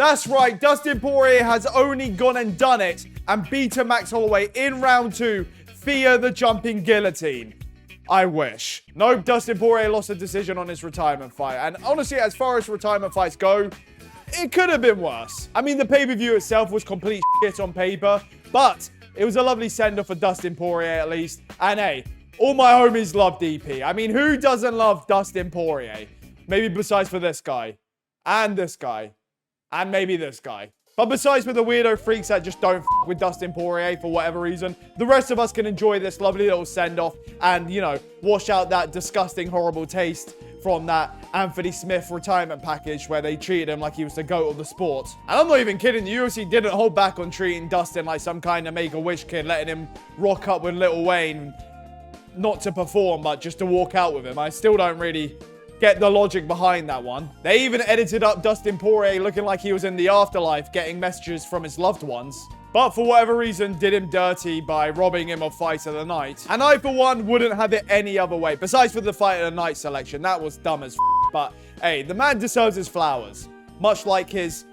That's right, Dustin Poirier has only gone and done it and beaten Max Holloway in round 2 via the jumping guillotine. I wish. Nope, Dustin Poirier lost a decision on his retirement fight. And honestly, as far as retirement fights go, it could have been worse. I mean, the pay-per-view itself was complete shit on paper, but it was a lovely send-off for Dustin Poirier at least. And hey, all my homies love DP. I mean, who doesn't love Dustin Poirier? Maybe besides for this guy. And this guy. And maybe this guy. But besides for the weirdo freaks that just don't with Dustin Poirier for whatever reason, the rest of us can enjoy this lovely little send-off and, you know, wash out that disgusting, horrible taste from that Anthony Smith retirement package where they treated him like he was the GOAT of the sport. And I'm not even kidding, the UFC didn't hold back on treating Dustin like some kind of Make-A-Wish kid, letting him rock up with Lil Wayne, not to perform, but just to walk out with him. I still don't really get the logic behind that one. They even edited up Dustin Poirier looking like he was in the afterlife, getting messages from his loved ones. But for whatever reason, did him dirty by robbing him of Fight of the Night. And I, for one, wouldn't have it any other way. Besides for the Fight of the Night selection, that was dumb as but hey, the man deserves his flowers. Much like his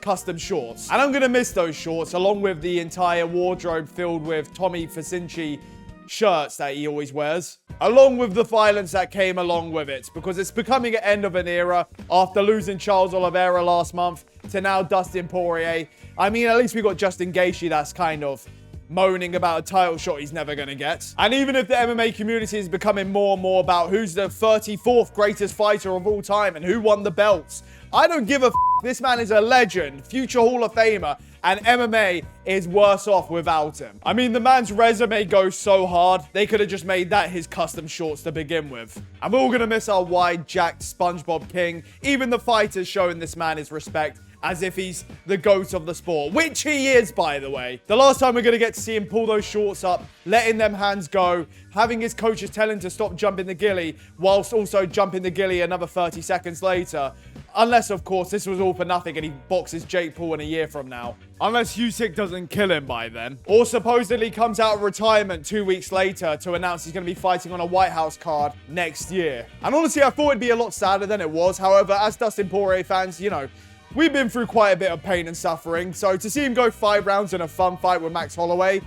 custom shorts. And I'm gonna miss those shorts, along with the entire wardrobe filled with Tommy Facinci shirts that he always wears, along with the violence that came along with it, because it's becoming an end of an era after losing Charles Oliveira last month to now Dustin Poirier. I mean, at least we got Justin Gaethje that's kind of moaning about a title shot he's never going to get. And even if the MMA community is becoming more and more about who's the 34th greatest fighter of all time and who won the belts, I don't give a This man is a legend, future Hall of Famer, and MMA is worse off without him. I mean, the man's resume goes so hard, they could have just made that his custom shorts to begin with. And we're all gonna miss our wide, jacked SpongeBob King. Even the fighters showing this man his respect, as if he's the GOAT of the sport, which he is, by the way. The last time we're going to get to see him pull those shorts up, letting them hands go, having his coaches tell him to stop jumping the ghillie, whilst also jumping the ghillie another 30 seconds later. Unless, of course, this was all for nothing and he boxes Jake Paul in a year from now. Unless Usyk doesn't kill him by then. Or supposedly comes out of retirement 2 weeks later to announce he's going to be fighting on a White House card next year. And honestly, I thought it'd be a lot sadder than it was. However, as Dustin Poirier fans, you know, we've been through quite a bit of pain and suffering, so to see him go 5 rounds in a fun fight with Max Holloway,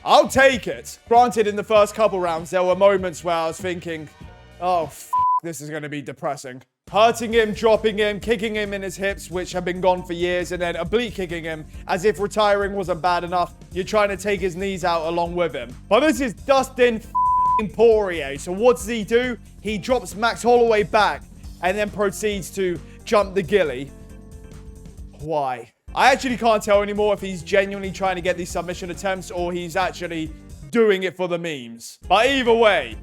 I'll take it. Granted, in the first couple rounds, there were moments where I was thinking, oh, this is going to be depressing. Hurting him, dropping him, kicking him in his hips, which have been gone for years, and then oblique kicking him, as if retiring wasn't bad enough. You're trying to take his knees out along with him. But this is Dustin Poirier, so what does he do? He drops Max Holloway back, and then proceeds to jump the ghillie. Why? I actually can't tell anymore if he's genuinely trying to get these submission attempts or he's actually doing it for the memes. But either way,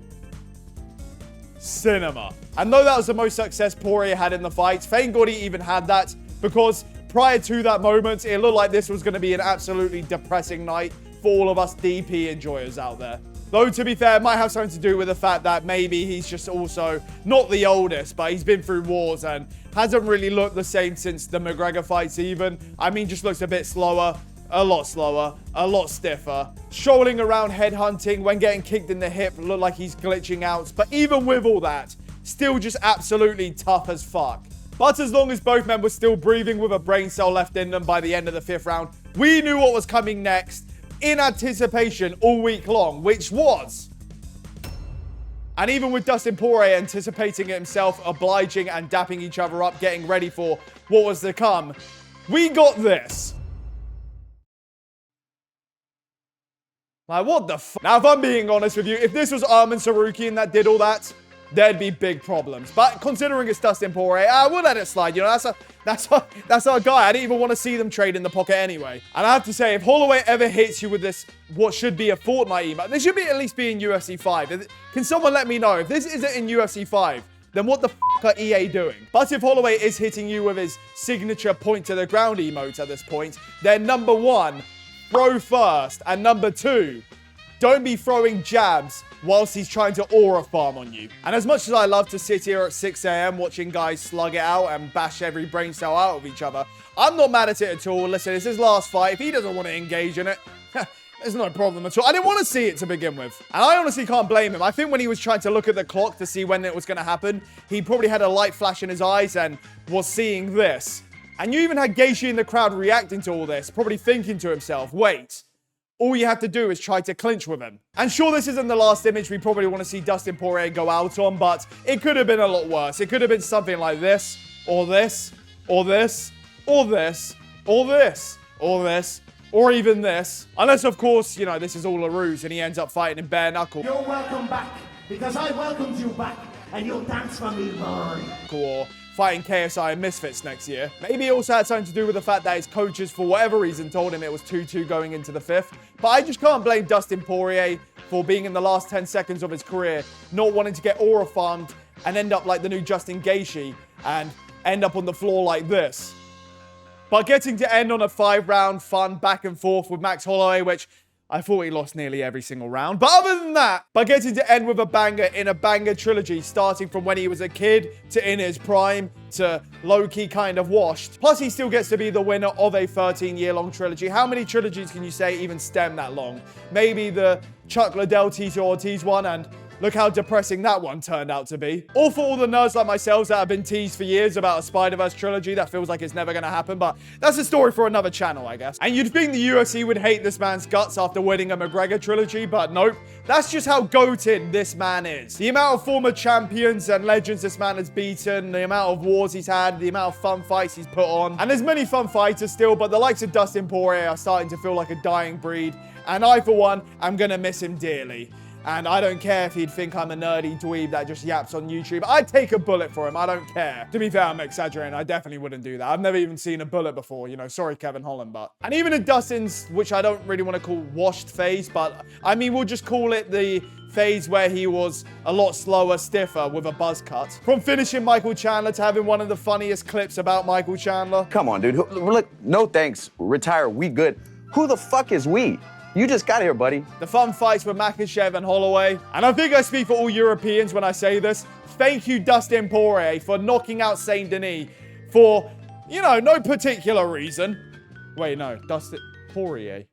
cinema. And though that was the most success Poirier had in the fight, thank God he even had that, because prior to that moment, it looked like this was going to be an absolutely depressing night for all of us DP enjoyers out there. Though, to be fair, it might have something to do with the fact that maybe he's just also not the oldest, but he's been through wars and hasn't really looked the same since the McGregor fights even. I mean, just looks a bit slower, a lot stiffer. Strolling around headhunting when getting kicked in the hip, look like he's glitching out. But even with all that, still just absolutely tough as fuck. But as long as both men were still breathing with a brain cell left in them by the end of the 5th round, we knew what was coming next in anticipation all week long, which was... And even with Dustin Poirier anticipating it himself, obliging and dapping each other up, getting ready for what was to come, we got this. Like, what the f... Now, if I'm being honest with you, if this was Arman Sarukian that did all that, there'd be big problems. But considering it's Dustin Poirier, we'll let it slide. You know, that's our guy. I didn't even want to see them trade in the pocket anyway. And I have to say, if Holloway ever hits you with this, what should be a Fortnite emote, this should be at least be in UFC 5. Can someone let me know? If this isn't in UFC 5, then what the f are EA doing? But if Holloway is hitting you with his signature point to the ground emote at this point, then number 1, throw first. And number 2, don't be throwing jabs whilst he's trying to aura farm on you. And as much as I love to sit here at 6 a.m. watching guys slug it out and bash every brain cell out of each other, I'm not mad at it at all. Listen, it's his last fight. If he doesn't want to engage in it, there's no problem at all. I didn't want to see it to begin with. And I honestly can't blame him. I think when he was trying to look at the clock to see when it was going to happen, he probably had a light flash in his eyes and was seeing this. And you even had Gaethje in the crowd reacting to all this, probably thinking to himself, wait, all you have to do is try to clinch with him. And sure, this isn't the last image we probably want to see Dustin Poirier go out on, but it could have been a lot worse. It could have been something like this, or this, or this, or this, or this, or this, or even this. Unless, of course, you know, this is all a ruse and he ends up fighting in bare knuckle. You're welcome back, because I welcomed you back, and you'll dance for me, boy. Or fighting KSI and Misfits next year. Maybe it also had something to do with the fact that his coaches, for whatever reason, told him it was 2-2 going into the 5th. But I just can't blame Dustin Poirier for being in the last 10 seconds of his career, not wanting to get aura farmed and end up like the new Justin Gaethje and end up on the floor like this. But getting to end on a 5-round fun back and forth with Max Holloway, which I thought he lost nearly every single round. But other than that, by getting to end with a banger in a banger trilogy, starting from when he was a kid to in his prime to low-key kind of washed. Plus, he still gets to be the winner of a 13-year-long trilogy. How many trilogies can you say even stem that long? Maybe the Chuck Liddell, Tito Ortiz one, and look how depressing that one turned out to be. Or for all the nerds like myself that have been teased for years about a Spider-Verse trilogy that feels like it's never going to happen, but that's a story for another channel, I guess. And you'd think the UFC would hate this man's guts after winning a McGregor trilogy, but nope. That's just how goated this man is. The amount of former champions and legends this man has beaten, the amount of wars he's had, the amount of fun fights he's put on. And there's many fun fighters still, but the likes of Dustin Poirier are starting to feel like a dying breed. And I, for one, am going to miss him dearly. And I don't care if he'd think I'm a nerdy dweeb that just yaps on YouTube. I'd take a bullet for him. I don't care. To be fair, I'm exaggerating. I definitely wouldn't do that. I've never even seen a bullet before. You know, sorry, Kevin Holland, but... And even in Dustin's, which I don't really want to call washed phase, but I mean, we'll just call it the phase where he was a lot slower, stiffer with a buzz cut. From finishing Michael Chandler to having one of the funniest clips about Michael Chandler. Come on, dude. Look, no thanks. Retire. We good. Who the fuck is we? You just got here, buddy. The fun fights with Makhachev and Holloway. And I think I speak for all Europeans when I say this. Thank you, Dustin Poirier, for knocking out Saint Denis for, you know, no particular reason. Wait, no. Dustin Poirier.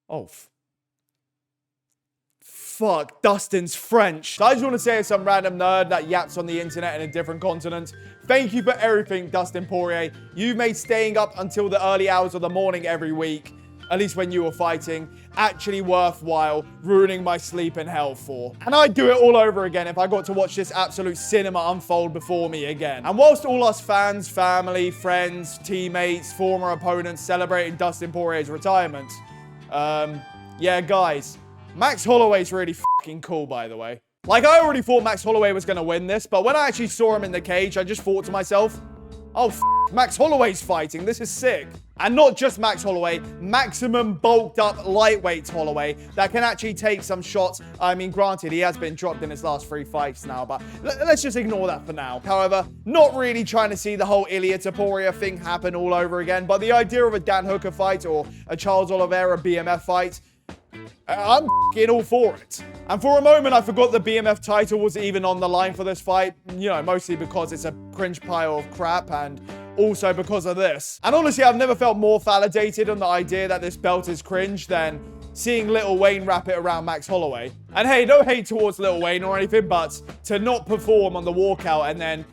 Oh, fuck. Dustin's French. So I just want to say as some random nerd that yaps on the internet in a different continent. Thank you for everything, Dustin Poirier. You made staying up until the early hours of the morning every week, at least when you were fighting, actually worthwhile, ruining my sleep in hell for. And I'd do it all over again if I got to watch this absolute cinema unfold before me again. And whilst all us fans, family, friends, teammates, former opponents celebrating Dustin Poirier's retirement, yeah, guys, Max Holloway's really fucking cool, by the way. Like, I already thought Max Holloway was going to win this, but when I actually saw him in the cage, I just thought to myself, oh, Max Holloway's fighting. This is sick. And not just Max Holloway, maximum bulked up lightweight Holloway that can actually take some shots. I mean, granted, he has been dropped in his last 3 fights now, but let's just ignore that for now. However, not really trying to see the whole Ilia Topuria thing happen all over again, but the idea of a Dan Hooker fight or a Charles Oliveira BMF fight, I'm f***ing all for it. And for a moment, I forgot the BMF title was even on the line for this fight. You know, mostly because it's a cringe pile of crap and also because of this. And honestly, I've never felt more validated on the idea that this belt is cringe than seeing Lil Wayne wrap it around Max Holloway. And hey, no hate towards Lil Wayne or anything, but to not perform on the walkout and then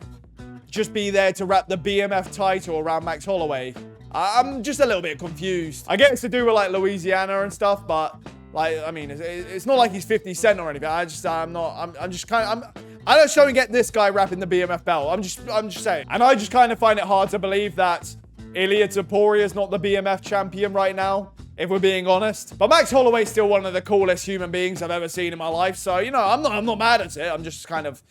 just be there to wrap the BMF title around Max Holloway, I'm just a little bit confused. I get it's to do with like Louisiana and stuff, but like, I mean, it's not like he's 50 Cent or anything. I'm just kind of, I don't show and get this guy wrapping the BMF belt. I'm just saying. And I just kind of find it hard to believe that Ilia Topuria is not the BMF champion right now, if we're being honest. But Max Holloway's still one of the coolest human beings I've ever seen in my life. So, you know, I'm not mad at it. I'm just kind of,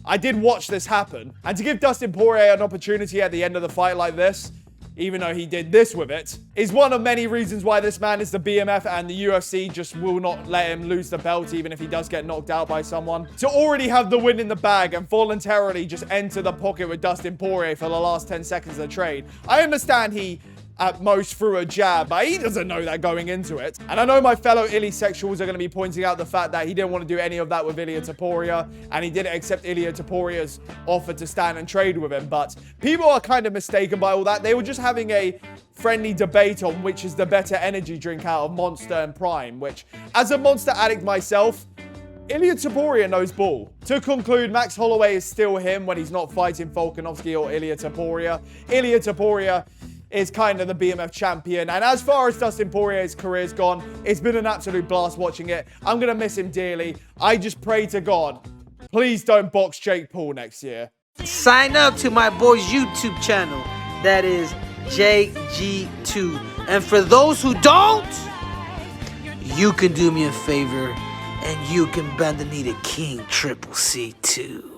I did watch this happen. And to give Dustin Poirier an opportunity at the end of the fight like this, even though he did this with it, is one of many reasons why this man is the BMF and the UFC just will not let him lose the belt even if he does get knocked out by someone. To already have the win in the bag and voluntarily just enter the pocket with Dustin Poirier for the last 10 seconds of the trade. I understand he at most threw a jab, but he doesn't know that going into it. And I know my fellow Illy-sexuals are going to be pointing out the fact that he didn't want to do any of that with Ilia Topuria, and he didn't accept Ilia Topuria's offer to stand and trade with him. But people are kind of mistaken by all that. They were just having a friendly debate on which is the better energy drink out of Monster and Prime, which, as a Monster addict myself, Ilia Topuria knows ball. To conclude, Max Holloway is still him when he's not fighting Volkanovski or Ilia Topuria. Ilia Topuria is kind of the BMF champion. And as far as Dustin Poirier's career's gone, it's been an absolute blast watching it. I'm going to miss him dearly. I just pray to God, please don't box Jake Paul next year. Sign up to my boy's YouTube channel. That is JG2. And for those who don't, you can do me a favor and you can bend the knee to King Triple C too.